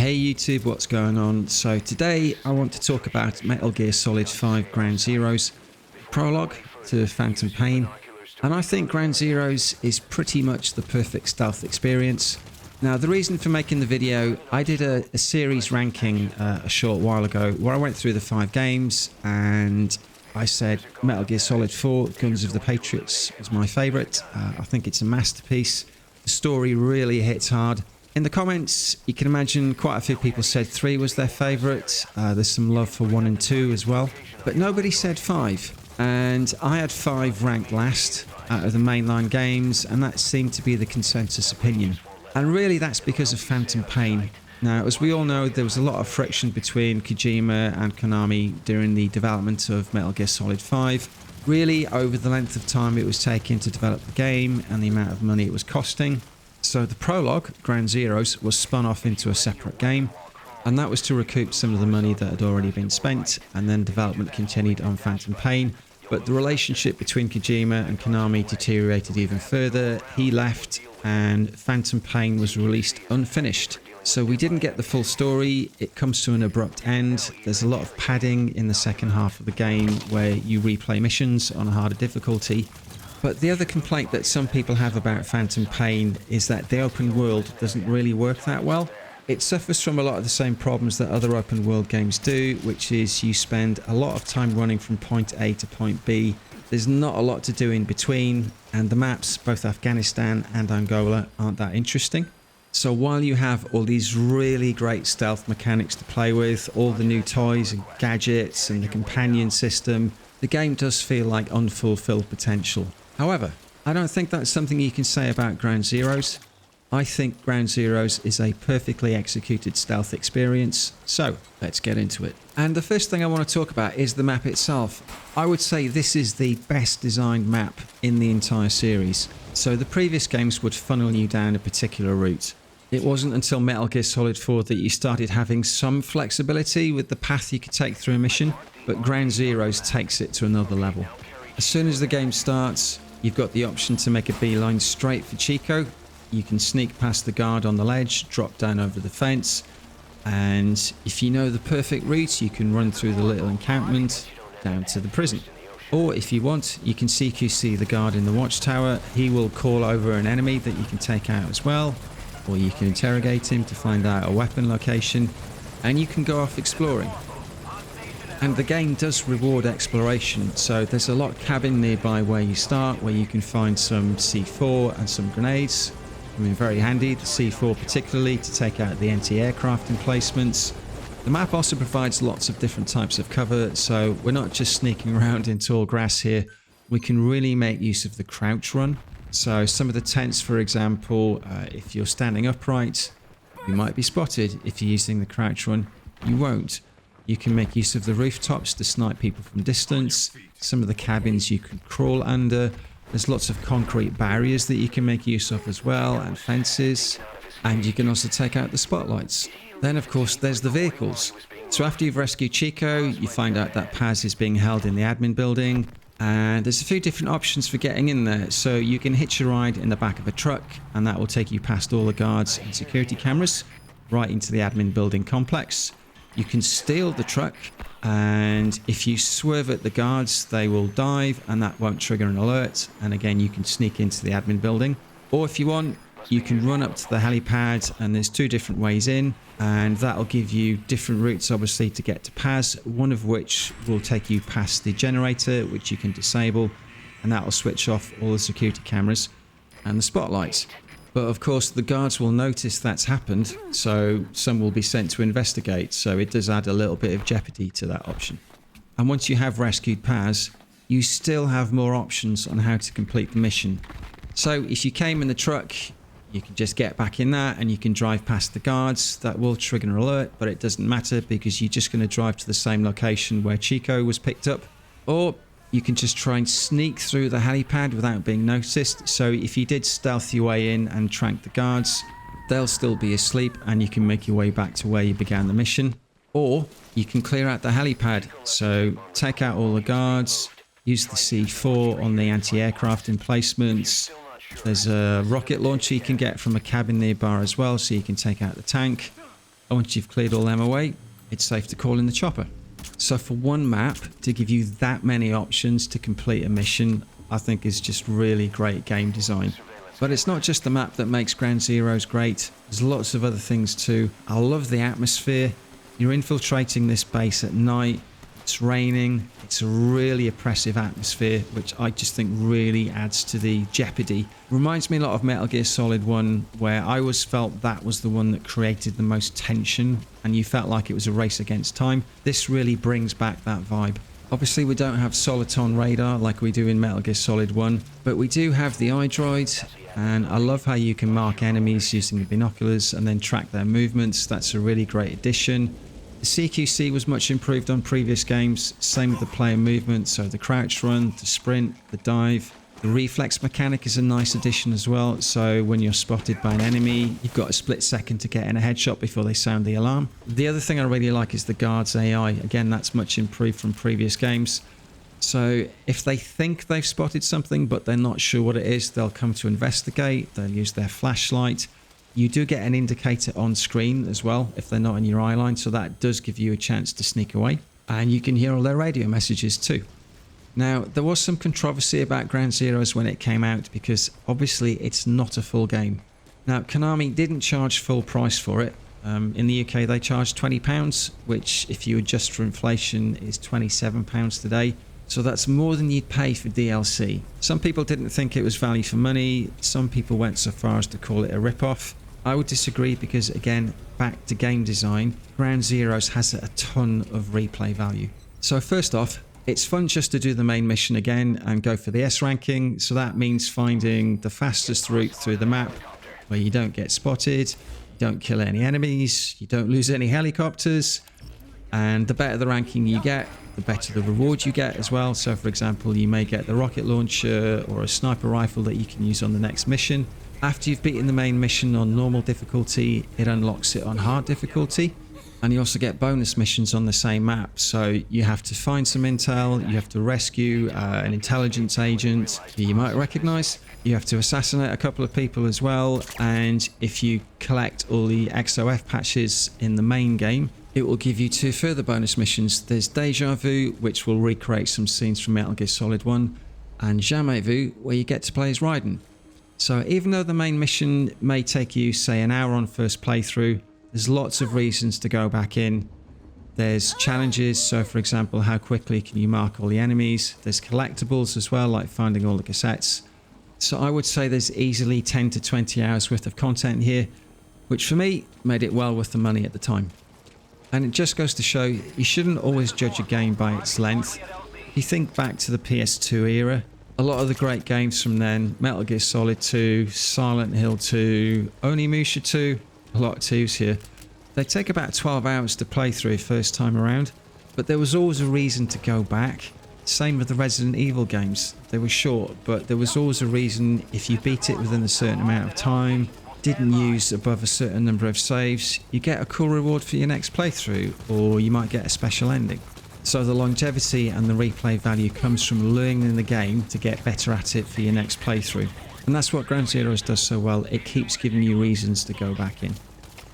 Hey YouTube, what's going on? So today I want to talk about Metal Gear Solid 5 Ground Zeroes, prologue to Phantom Pain, and I think Ground Zeroes is pretty much the perfect stealth experience. Now the reason for making the video, I did a series ranking a short while ago where I went through the 5 games and I said Metal Gear Solid 4 Guns of the Patriots was my favourite. I think it's a masterpiece. The story really hits hard. In the comments, you can imagine quite a few people said 3 was their favourite. There's some love for 1 and 2 as well. But nobody said 5. And I had 5 ranked last out of the mainline games, and that seemed to be the consensus opinion. And really that's because of Phantom Pain. Now, as we all know, there was a lot of friction between Kojima and Konami during the development of Metal Gear Solid 5. Really, over the length of time it was taking to develop the game and the amount of money it was costing. So the prologue, Ground Zeroes, was spun off into a separate game, and that was to recoup some of the money that had already been spent, and then development continued on Phantom Pain. But the relationship between Kojima and Konami deteriorated even further. He left, and Phantom Pain was released unfinished. So we didn't get the full story. It comes to an abrupt end. There's a lot of padding in the second half of the game where you replay missions on a harder difficulty. But the other complaint that some people have about Phantom Pain is that the open world doesn't really work that well. It suffers from a lot of the same problems that other open world games do, which is you spend a lot of time running from point A to point B. There's not a lot to do in between, and the maps, both Afghanistan and Angola, aren't that interesting. So while you have all these really great stealth mechanics to play with, all the new toys and gadgets and the companion system, the game does feel like unfulfilled potential. However, I don't think that's something you can say about Ground Zeroes. I think Ground Zeroes is a perfectly executed stealth experience, so let's get into it. And the first thing I want to talk about is the map itself. I would say this is the best designed map in the entire series. So the previous games would funnel you down a particular route. It wasn't until Metal Gear Solid 4 that you started having some flexibility with the path you could take through a mission, but Ground Zeroes takes it to another level. As soon as the game starts, you've got the option to make a beeline straight for Chico. You can sneak past the guard on the ledge, drop down over the fence, and if you know the perfect route, you can run through the little encampment down to the prison. Or if you want, you can CQC the guard in the watchtower. He will call over an enemy that you can take out as well, or you can interrogate him to find out a weapon location, and you can go off exploring. And the game does reward exploration, so there's a log cabin nearby where you start, where you can find some C4 and some grenades. I mean, very handy, the C4 particularly to take out the anti-aircraft emplacements. The map also provides lots of different types of cover, so we're not just sneaking around in tall grass here. We can really make use of the crouch run. So some of the tents, for example, if you're standing upright, you might be spotted. If you're using the crouch run, you won't. You can make use of the rooftops to snipe people from distance. Some of the cabins you can crawl under. There's lots of concrete barriers that you can make use of as well, and fences. And you can also take out the spotlights. Then, of course, there's the vehicles. So after you've rescued Chico, you find out that Paz is being held in the admin building. And there's a few different options for getting in there. So you can hitch a ride in the back of a truck, and that will take you past all the guards and security cameras, right into the admin building complex. You can steal the truck, and if you swerve at the guards, they will dive, and that won't trigger an alert. And again, you can sneak into the admin building. Or if you want, you can run up to the helipad, and there's 2 different ways in, and that'll give you different routes, obviously, to get to Paz, one of which will take you past the generator, which you can disable, and that will switch off all the security cameras and the spotlights. But of course the guards will notice that's happened, so some will be sent to investigate, so it does add a little bit of jeopardy to that option. And once you have rescued Paz, you still have more options on how to complete the mission. So if you came in the truck, you can just get back in that and you can drive past the guards. That will trigger an alert, but it doesn't matter because you're just going to drive to the same location where Chico was picked up. Or you can just try and sneak through the helipad without being noticed. So if you did stealth your way in and trank the guards, they'll still be asleep and you can make your way back to where you began the mission. Or you can clear out the helipad. So take out all the guards, use the C4 on the anti-aircraft emplacements. There's a rocket launcher you can get from a cabin nearby as well, so you can take out the tank. And once you've cleared all them away, it's safe to call in the chopper. So for one map, to give you that many options to complete a mission, I think is just really great game design. But it's not just the map that makes Ground Zeroes great. There's lots of other things too. I love the atmosphere. You're infiltrating this base at night. It's raining. It's a really oppressive atmosphere, which I just think really adds to the jeopardy. Reminds me a lot of Metal Gear Solid 1, where I always felt that was the one that created the most tension, and you felt like it was a race against time. This really brings back that vibe. Obviously, we don't have Soliton radar like we do in Metal Gear Solid 1, but we do have the iDroid, and I love how you can mark enemies using the binoculars and then track their movements. That's a really great addition. The CQC was much improved on previous games, same with the player movement, so the crouch run, the sprint, the dive. The reflex mechanic is a nice addition as well, so when you're spotted by an enemy, you've got a split second to get in a headshot before they sound the alarm. The other thing I really like is the guard's AI. Again, that's much improved from previous games. So if they think they've spotted something but they're not sure what it is, they'll come to investigate, they'll use their flashlight. You do get an indicator on screen as well if they're not in your eye line, so that does give you a chance to sneak away. And you can hear all their radio messages too. Now, there was some controversy about Ground Zeroes when it came out because obviously it's not a full game. Now, Konami didn't charge full price for it. In the UK they charged £20, which if you adjust for inflation is £27 today. So that's more than you'd pay for DLC. Some people didn't think it was value for money. Some people went so far as to call it a rip-off. I would disagree because, again, back to game design, Ground Zeroes has a ton of replay value. So first off, it's fun just to do the main mission again and go for the S ranking. So that means finding the fastest route through the map where you don't get spotted, you don't kill any enemies, you don't lose any helicopters. And the better the ranking you get, the better the reward you get as well. So for example, you may get the rocket launcher or a sniper rifle that you can use on the next mission. After you've beaten the main mission on normal difficulty, it unlocks it on hard difficulty. And you also get bonus missions on the same map. So you have to find some intel, you have to rescue an intelligence agent who you might recognize. You have to assassinate a couple of people as well. And if you collect all the XOF patches in the main game, it will give you 2 further bonus missions. There's Deja Vu, which will recreate some scenes from Metal Gear Solid 1, and Jamais Vu, where you get to play as Raiden. So even though the main mission may take you, say, an hour on first playthrough, there's lots of reasons to go back in. There's challenges, so for example, how quickly can you mark all the enemies? There's collectibles as well, like finding all the cassettes. So I would say there's easily 10 to 20 hours worth of content here, which for me made it well worth the money at the time. And it just goes to show you shouldn't always judge a game by its length. If you think back to the PS2 era, a lot of the great games from then, Metal Gear Solid 2, Silent Hill 2, Onimusha 2, a lot of 2s here, they take about 12 hours to play through first time around, but there was always a reason to go back. Same with the Resident Evil games. They were short, but there was always a reason. If you beat it within a certain amount of time, didn't use above a certain number of saves, you get a cool reward for your next playthrough, or you might get a special ending. So the longevity and the replay value comes from learning the game to get better at it for your next playthrough. And that's what Ground Zeroes does so well. It keeps giving you reasons to go back in.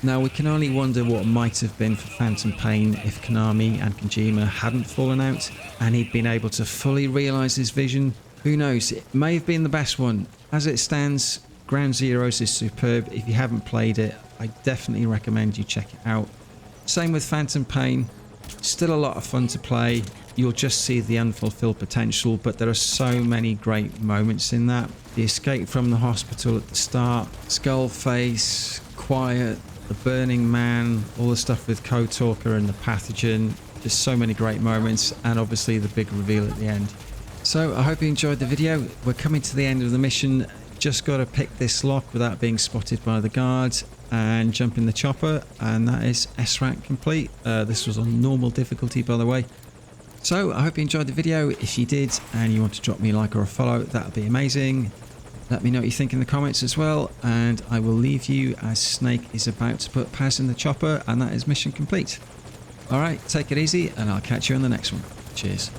Now we can only wonder what might have been for Phantom Pain if Konami and Kojima hadn't fallen out and he'd been able to fully realise his vision. Who knows, it may have been the best one. As it stands, Ground Zeroes is superb. If you haven't played it, I definitely recommend you check it out. Same with Phantom Pain. Still a lot of fun to play. You'll just see the unfulfilled potential, but there are so many great moments in that. The escape from the hospital at the start, Skullface, Quiet, the Burning Man, all the stuff with Code Talker and the Pathogen. Just so many great moments, and obviously the big reveal at the end. So I hope you enjoyed the video. We're coming to the end of the mission. Just got to pick this lock without being spotted by the guards and jump in the chopper, and that is S rank complete. This was on normal difficulty, by the way. So I hope you enjoyed the video. If you did and you want to drop me a like or a follow, that would be amazing. Let me know what you think in the comments as well, and I will leave you as Snake is about to put Paz in the chopper, and that is mission complete. Alright, take it easy, and I'll catch you on the next one. Cheers.